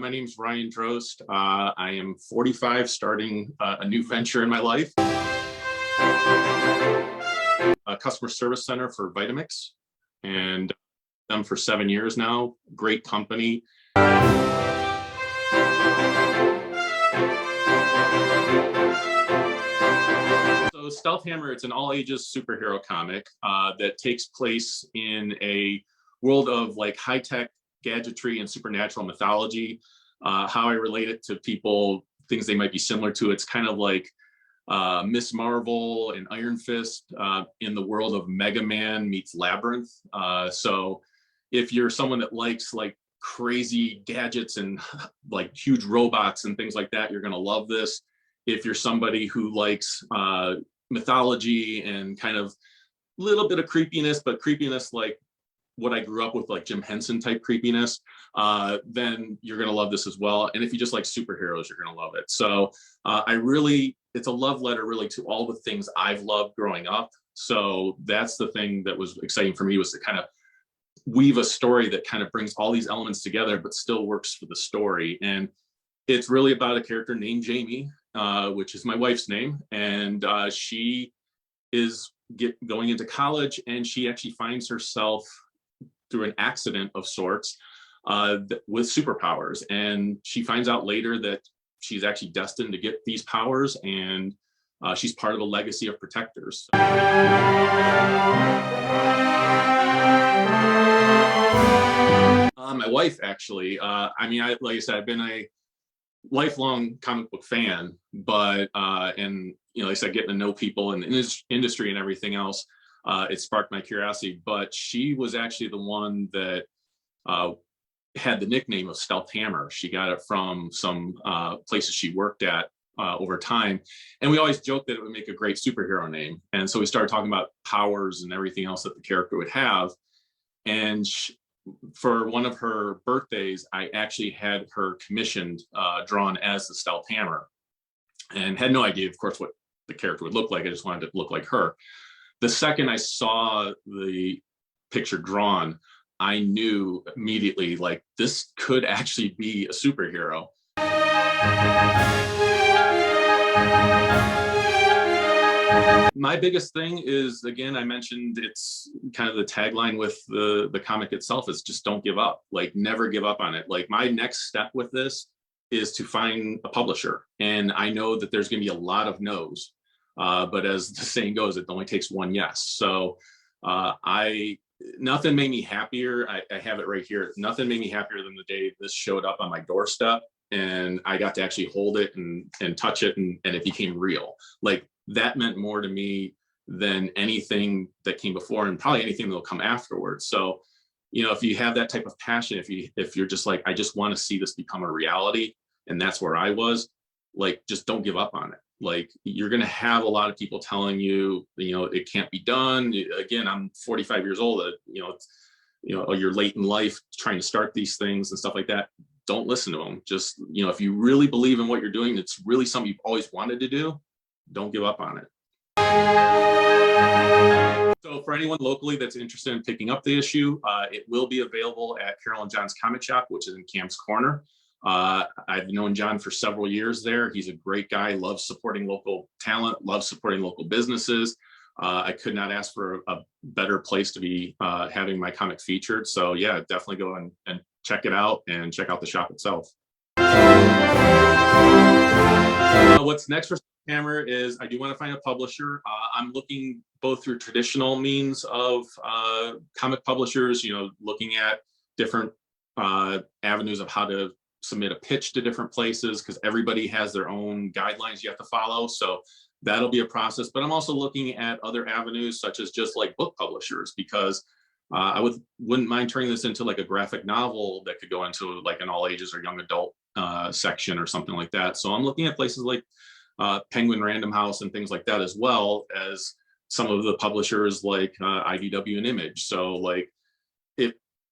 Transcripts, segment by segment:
my name's Ryan Drost. I am 45, starting a new venture in my life. A customer service center for Vitamix, and them for 7 years now. Great company. So Stealth Hammer, it's an all ages superhero comic that takes place in a world of like high-tech gadgetry and supernatural mythology. How I relate it to people, things they might be similar to, it's kind of like Miss Marvel and Iron Fist in the world of Mega Man meets Labyrinth. So if you're someone that likes like crazy gadgets and like huge robots and things like that, you're going to love this. If you're somebody who likes mythology and kind of a little bit of creepiness, but creepiness like what I grew up with, like Jim Henson type creepiness, then you're going to love this as well. And if you just like superheroes, you're going to love it. So it's a love letter really to all the things I've loved growing up. So that's the thing that was exciting for me, was to kind of weave a story that kind of brings all these elements together, but still works for the story. And it's really about a character named Jamie, which is my wife's name. And she is going into college, and she actually finds herself through an accident of sorts with superpowers. And she finds out later that she's actually destined to get these powers, and she's part of a legacy of protectors. My wife, actually, like I said, I've been a lifelong comic book fan, but and like I said, getting to know people in the industry and everything else, it sparked my curiosity. But she was actually the one that had the nickname of Stealth Hammer. She got it from some places she worked at over time, and we always joked that it would make a great superhero name. And so we started talking about powers and everything else that the character would have. And for one of her birthdays, I actually had her commissioned, drawn as the Stealth Hammer, and had no idea, of course, what the character would look like. I just wanted it to look like her. The second I saw the picture drawn, I knew immediately, like, this could actually be a superhero. My biggest thing is, again, I mentioned it's kind of the tagline with the comic itself, is just don't give up. Like, never give up on it. Like, my next step with this is to find a publisher. And I know that there's going to be a lot of no's, but as the saying goes, it only takes one yes. So nothing made me happier. I have it right here. Nothing made me happier than the day this showed up on my doorstep, and I got to actually hold it and touch it, and it became real. Like, that meant more to me than anything that came before, and probably anything that'll come afterwards. So, if you have that type of passion, if you're just like, I just want to see this become a reality, and that's where I was, like, just don't give up on it. Like, you're going to have a lot of people telling you, it can't be done. Again, I'm 45 years old, you're late in life trying to start these things and stuff like that. Don't listen to them. Just, if you really believe in what you're doing, it's really something you've always wanted to do, don't give up on it. So for anyone locally that's interested in picking up the issue, it will be available at Carol and John's Comic Shop, which is in Camps Corner. I've known John for several years there. He's a great guy, loves supporting local talent, loves supporting local businesses. I could not ask for a better place to be having my comic featured. So yeah, definitely go and check it out, and check out the shop itself. What's next for Hammer is I do want to find a publisher. I'm looking both through traditional means of comic publishers, looking at different avenues of how to submit a pitch to different places, because everybody has their own guidelines you have to follow. So that'll be a process. But I'm also looking at other avenues, such as just like book publishers, because I wouldn't mind turning this into like a graphic novel that could go into like an all ages or young adult section or something like that. So I'm looking at places like Penguin Random House and things like that, as well as some of the publishers like IDW and Image. So like,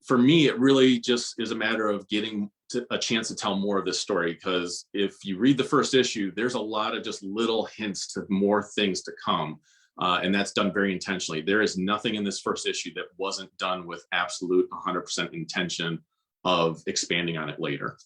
for me, it really just is a matter of getting a chance to tell more of this story, because if you read the first issue, there's a lot of just little hints to more things to come. And that's done very intentionally. There is nothing in this first issue that wasn't done with absolute 100% intention of expanding on it later.